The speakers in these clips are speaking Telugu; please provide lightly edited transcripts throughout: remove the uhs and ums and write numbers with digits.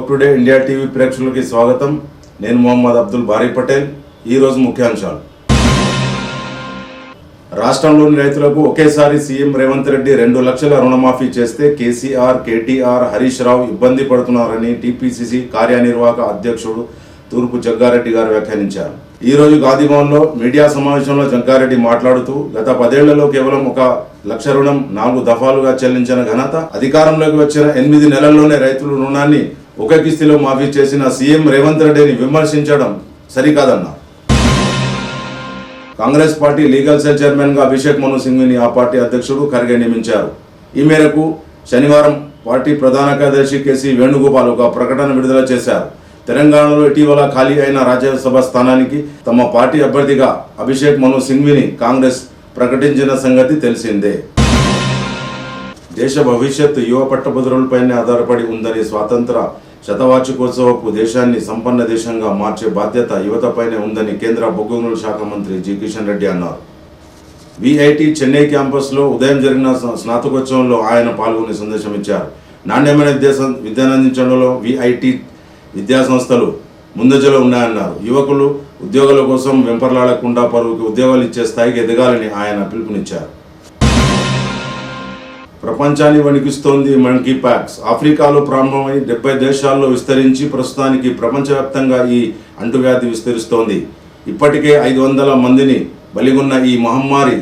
టుడే ఇండియా టీవీ ప్రేక్షకులకి స్వాగతం. నేను మొహమ్మద్ అబ్దుల్ బారీ పటేల్. ఈరోజు ముఖ్యాంశాలు. రాష్ట్రంలోని రైతులకు ఒకేసారి సీఎం రేవంత్ రెడ్డి 2 లక్షల రుణమాఫీ చేస్తే కేసీఆర్, కేటీఆర్, హరీష్ రావు ఇబ్బంది పడుతున్నారని టీపీసీసీ కార్యనిర్వాహక అధ్యక్షుడు తూర్పు జగ్గారెడ్డి గారు వ్యాఖ్యానించారు. ఈ రోజు గాంధీభవన్లో మీడియా సమావేశంలో జగ్గారెడ్డి మాట్లాడుతూ గత 10 ఏళ్లలో కేవలం 1 లక్ష రుణం 4 దఫాలుగా చెల్లించిన ఘనత, అధికారంలోకి వచ్చిన 8 నెలల్లోనే రైతుల రుణాన్ని ఒకే కిస్తీలో మాఫీ చేసిన సీఎం రేవంత్ రెడ్డిని విమర్శించడం సరికాదన్నారు. Congress party legal cell chairman గా అభిషేక్ మను సింఘ్విని ఆ పార్టీ అధ్యక్షుడు ఖర్గే నియమించారు. ఈ మేరకు శనివారం పార్టీ ప్రధాన కార్యదర్శి కేసీ వేణుగోపాల్ ఒక ప్రకటన విడుదల చేశారు. తెలంగాణలో ఇటీవల ఖాళీ అయిన రాజ్యసభ స్థానానికి తమ పార్టీ అభ్యర్థిగా అభిషేక్ మను సింఘ్విని కాంగ్రెస్ ప్రకటించిన సంగతి తెలిసిందే. దేశ భవిష్యత్తు యువ పట్టభద్రులపైనే ఆధారపడి ఉందని, స్వాతంత్ర శతవార్షికోత్సవపు దేశాన్ని సంపన్న దేశంగా మార్చే బాధ్యత యువతపైనే ఉందని కేంద్ర బొగ్గు గనుల శాఖ మంత్రి జి కిషన్ రెడ్డి అన్నారు. విఐటి చెన్నై క్యాంపస్లో ఉదయం జరిగిన స్నాతకోత్సవంలో ఆయన పాల్గొని సందేశం ఇచ్చారు. నాణ్యమైన విద్యనందించడంలో విఐటి విద్యాసంస్థలు ముందంజలో ఉన్నాయన్నారు. యువకులు ఉద్యోగాల కోసం వెంపర్లాడకుండా పలువురికి ఉద్యోగాలు ఇచ్చే స్థాయికి ఎదగాలని ఆయన పిలుపునిచ్చారు. ప్రపంచాన్ని వణికిస్తోంది మంకీ పాక్స్. ఆఫ్రికాలో ప్రారంభమై 70 దేశాల్లో విస్తరించి ప్రస్తుతానికి ప్రపంచవ్యాప్తంగా ఈ అంటువ్యాధి విస్తరిస్తోంది. ఇప్పటికే 500 మందిని బలిగొన్న ఈ మహమ్మారి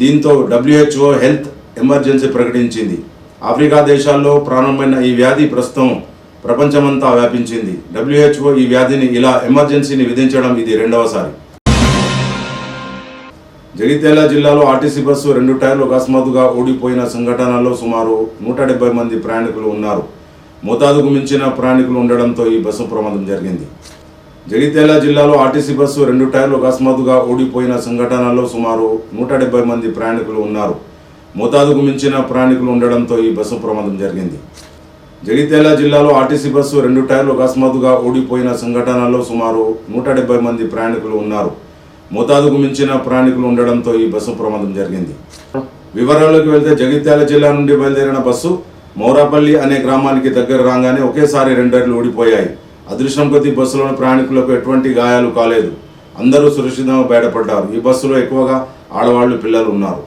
దీంతో WHO హెల్త్ ఎమర్జెన్సీ ప్రకటించింది. ఆఫ్రికా దేశాల్లో ప్రారంభమైన ఈ వ్యాధి ప్రస్తుతం ప్రపంచమంతా వ్యాపించింది. WHO ఈ వ్యాధిని ఇలా ఎమర్జెన్సీని విధించడం ఇది 2వసారి. జగిత్యాల జిల్లాలో ఆర్టీసీ బస్సు 2 టైర్లు అకస్మాత్తుగా ఊడిపోయిన సంఘటనలో సుమారు 170 మంది ప్రయాణికులు ఉన్నారు. మోతాదుకు మించిన ప్రయాణికులు ఉండడంతో ఈ బస్సు ప్రమాదం జరిగింది. జగిత్యాల జిల్లాలో ఆర్టీసీ బస్సు 2 టైర్లు అకస్మాత్తుగా ఊడిపోయిన సంఘటనలో సుమారు 170 మంది ప్రయాణికులు ఉన్నారు. మోతాదుకు మించిన ప్రయాణికులు ఉండడంతో ఈ బస్సు ప్రమాదం జరిగింది. జగిత్యాల జిల్లాలో ఆర్టీసీ బస్సు 2 టైర్లు అకస్మాత్తుగా ఊడిపోయిన సంఘటనలో సుమారు 170 మంది ప్రయాణికులు ఉన్నారు. మోతాదుకు మించిన ప్రయాణికులు ఉండడంతో ఈ బస్సు ప్రమాదం జరిగింది. వివరాల్లోకి వెళ్తే జగిత్యాల జిల్లా నుండి బయలుదేరిన బస్సు మౌరాపల్లి అనే గ్రామానికి దగ్గర రాగానే ఒకేసారి 2 టైర్లు ఊడిపోయాయి. అదృష్టం కొద్దీ బస్సులోని ప్రయాణికులకు ఎటువంటి గాయాలు కాలేదు. అందరూ సురక్షితంగా బయటపడ్డారు. ఈ బస్సులో ఎక్కువగా ఆడవాళ్లు, పిల్లలు ఉన్నారు.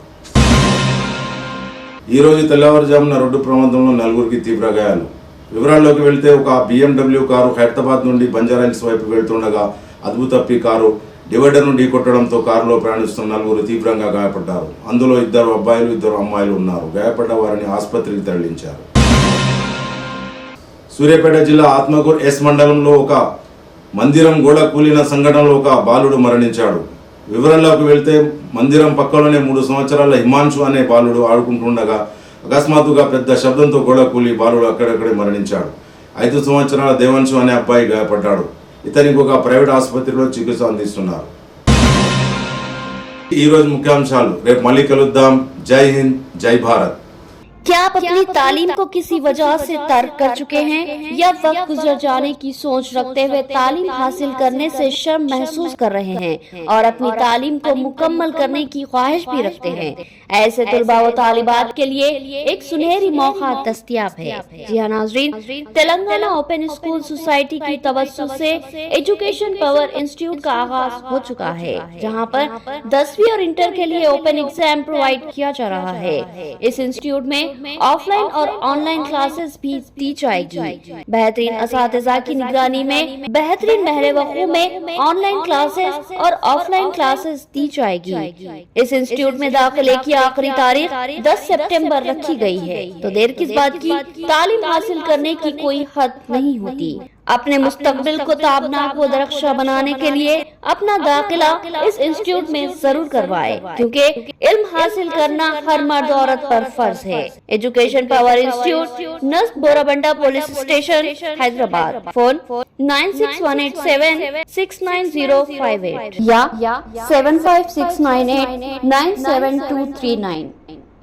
ఈ రోజు తెల్లవారుజామున రోడ్డు ప్రమాదంలో 4గురికి తీవ్ర గాయాలు. వివరాల్లోకి వెళ్తే ఒక BMW కారు హైదరాబాద్ నుండి బంజారాహిల్స్ వైపు వెళ్తుండగా అదుపు తప్పి కారు డివైడర్ను ఢీకొట్టడంతో కారులో ప్రయాణిస్తున్న 4గురు తీవ్రంగా గాయపడ్డారు. అందులో 2 అబ్బాయిలు, 2 అమ్మాయిలు ఉన్నారు. గాయపడ్డ వారిని ఆసుపత్రికి తరలించారు. సూర్యాపేట జిల్లా ఆత్మకూరు ఎస్ మండలంలో ఒక మందిరం గోడ కూలిన సంఘటనలో ఒక బాలుడు మరణించాడు. వివరాల్లోకి వెళ్తే మందిరం పక్కలోనే 3 సంవత్సరాల హిమాంశు అనే బాలుడు ఆడుకుంటుండగా అకస్మాత్తుగా పెద్ద శబ్దంతో గోడ కూలి బాలుడు అక్కడక్కడే మరణించాడు. 5 సంవత్సరాల దేవాంశు అనే అబ్బాయి గాయపడ్డాడు. ఇతనికి ఒక ప్రైవేట్ ఆసుపత్రిలో చికిత్స అందిస్తున్నారు. ఈ రోజు ముఖ్యాంశాలు. రేపు మళ్ళీ కలుద్దాం. జై హింద్, జై భారత్. क्या आप अपनी तालीम को किसी वजह से तर्क कर चुके हैं या वक्त गुजर जाने की सोच रखते हुए तालीम हासिल करने से शर्म महसूस कर रहे हैं और अपनी तालीम को मुकम्मल करने की ख्वाहिश भी रखते हैं? ऐसे तलबा व तालिबात के लिए एक सुनहरी मौका दस्तयाब है। जी हाँ नाज़रीन, तेलंगाना ओपन स्कूल सोसाइटी की तवज्जो से एजुकेशन पावर इंस्टीट्यूट का आगाज हो चुका है, जहाँ पर 10वीं और इंटर के लिए ओपन एग्जाम प्रोवाइड किया जा रहा है। इस इंस्टीट्यूट में ऑफलाइन और ऑनलाइन क्लासेस भी दी जाएगी। बेहतरीन असातिज़ा की निगरानी में बेहतरीन महरे वक़्फ़ में ऑनलाइन क्लासेस और ऑफलाइन क्लासेस दी जाएगी। इस इंस्टीट्यूट में दाखिले की आखिरी तारीख 10 सितंबर रखी गई है, तो देर किस बात की। तालीम हासिल करने की कोई हद नहीं होती। अपने मुस्तकबिल को ताबनाक व दरख्शा बनाने के लिए अपना दाखिला इस इंस्टीट्यूट में जरूर करवाएं, क्योंकि इल्म हासिल करना हर मर्द औरत पर फर्ज है। एजुकेशन पावर इंस्टीट्यूट, नस्ब Borabanda police station, Hyderabad. Phone 9618769058 या 7569897239।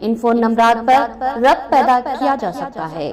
इन फोन नंबर पर रब्त पैदा किया जा सकता है।